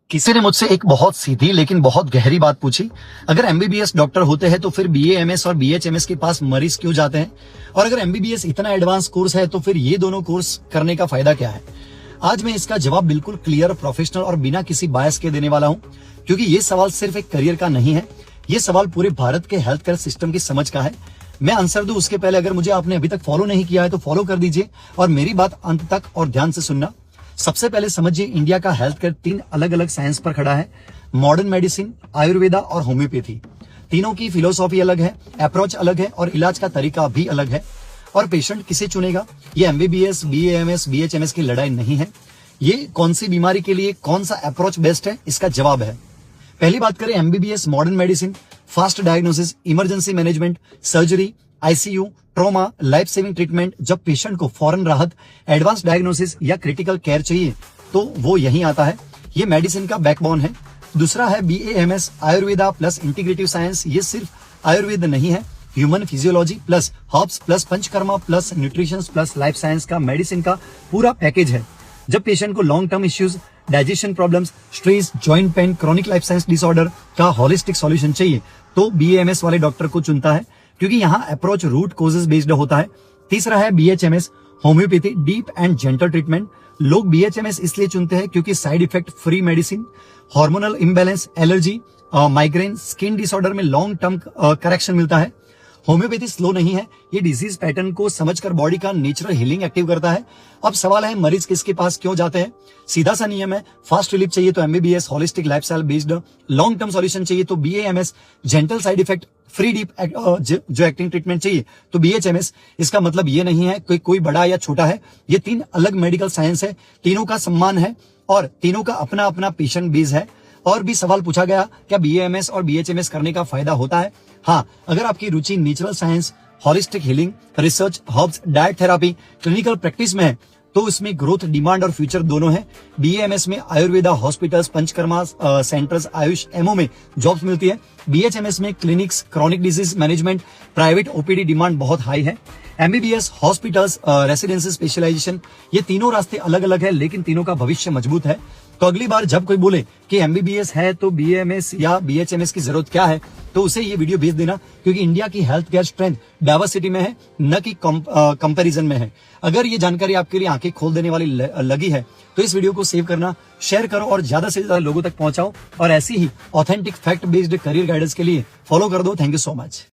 किसी ने मुझसे एक बहुत सीधी लेकिन बहुत गहरी बात पूछी। अगर एमबीबीएस डॉक्टर होते हैं तो फिर बीएएमएस और बीएचएमएस के पास मरीज क्यों जाते हैं, और अगर एमबीबीएस इतना एडवांस कोर्स है तो फिर ये दोनों कोर्स करने का फायदा क्या है। आज मैं इसका जवाब बिल्कुल क्लियर, प्रोफेशनल और बिना किसी बायस के देने वाला हूं, क्योंकि ये सवाल सिर्फ एक करियर का नहीं है, ये सवाल पूरे भारत के हेल्थ केयर सिस्टम की समझ का है। मैं आंसर दूं उसके पहले अगर मुझे आपने अभी तक फॉलो नहीं किया है तो फॉलो कर दीजिए और मेरी बात अंत तक और ध्यान से सुनना। सबसे पहले समझिए, इंडिया का हेल्थ केयर 3 अलग अलग साइंस पर खड़ा है। मॉडर्न मेडिसिन, आयुर्वेदा और होम्योपैथी। तीनों की फिलोसॉफी अलग है, अप्रोच अलग है और इलाज का तरीका भी अलग है। और पेशेंट किसे चुनेगा, ये एमबीबीएस, बीएएमएस, बीएचएमएस की लड़ाई नहीं है। ये कौन सी बीमारी के लिए कौन सा अप्रोच बेस्ट है, इसका जवाब है। पहली बात करें MBBS, modern medicine, fast diagnosis, emergency management, surgery, ICU, trauma, life saving treatment. जब पेशेंट को फौरन राहत, एडवांस डायग्नोसिस या क्रिटिकल केयर चाहिए तो वो यहीं आता है। ये मेडिसिन का बैकबोन है। दूसरा है BAMS, Ayurveda plus integrative science. ये सिर्फ आयुर्वेद नहीं है, human physiology plus herbs plus panchakarma plus nutrition plus life science का मेडिसिन का पूरा पैकेज है। जब पेशेंट को long term issues, digestion problems, stress, joint pain, chronic life science disorder का होलिस्टिक सॉल्यूशन चाहिए तो बीएएमएस वाले डॉक्टर को चुनता है, क्योंकि यहाँ अप्रोच रूट कोजेस बेस्ड होता है। तीसरा है BHMS, homeopathy, deep and gentle treatment. लोग बीएचएमएस इसलिए चुनते हैं क्योंकि side effect free medicine, hormonal imbalance, allergy, migraine, skin disorder में लॉन्ग टर्म करेक्शन मिलता है। होम्योपैथी स्लो नहीं है, ये डिजीज पैटर्न को समझकर बॉडी का नेचुरल हीलिंग एक्टिव करता है। अब सवाल है, मरीज किसके पास क्यों जाते हैं। सीधा सा नियम है, फास्ट रिलीफ चाहिए तो MBBS, holistic lifestyle based, long term solution चाहिए तो BAMS, gentle side effect free deep जो एक्टिंग ट्रीटमेंट चाहिए तो बीएचएमएस। इसका मतलब ये नहीं है कि कोई बड़ा या छोटा है, ये 3 अलग मेडिकल साइंस है, तीनों का सम्मान है और तीनों का अपना अपना पेशेंट बेस है। और भी सवाल पूछा गया, क्या बीएएमएस और बीएचएमएस करने का फायदा होता है। हाँ, अगर आपकी रुचि natural science, holistic healing, research, herbs, diet therapy, clinical practice में है तो इसमें ग्रोथ, डिमांड और फ्यूचर दोनों है। बीएएमएस में Ayurveda, hospitals, Panchakarma centres, AYUSH, MO में जॉब्स मिलती है। बीएचएमएस में clinics, chronic disease management, private OPD demand बहुत हाई है। एमबीबीएस, हॉस्पिटल्स, रेसिडेंसी, स्पेशलाइजेशन, ये तीनों रास्ते अलग अलग है, लेकिन तीनों का भविष्य मजबूत है। तो अगली बार जब कोई बोले कि एमबीबीएस है तो बीएमएस या बीएचएमएस की जरूरत क्या है, तो उसे ये वीडियो भेज देना, क्योंकि इंडिया की हेल्थ केयर स्ट्रेंथ डाइवर्सिटी में है, न कि कंपैरिजन में है। अगर ये जानकारी आपके लिए आंखें खोल देने वाली लगी है तो इस वीडियो को सेव करना, शेयर करो और ज्यादा से ज्यादा लोगों तक पहुंचाओ। और ऐसी ही authentic fact based career guidance के लिए फॉलो कर दो। Thank you so much.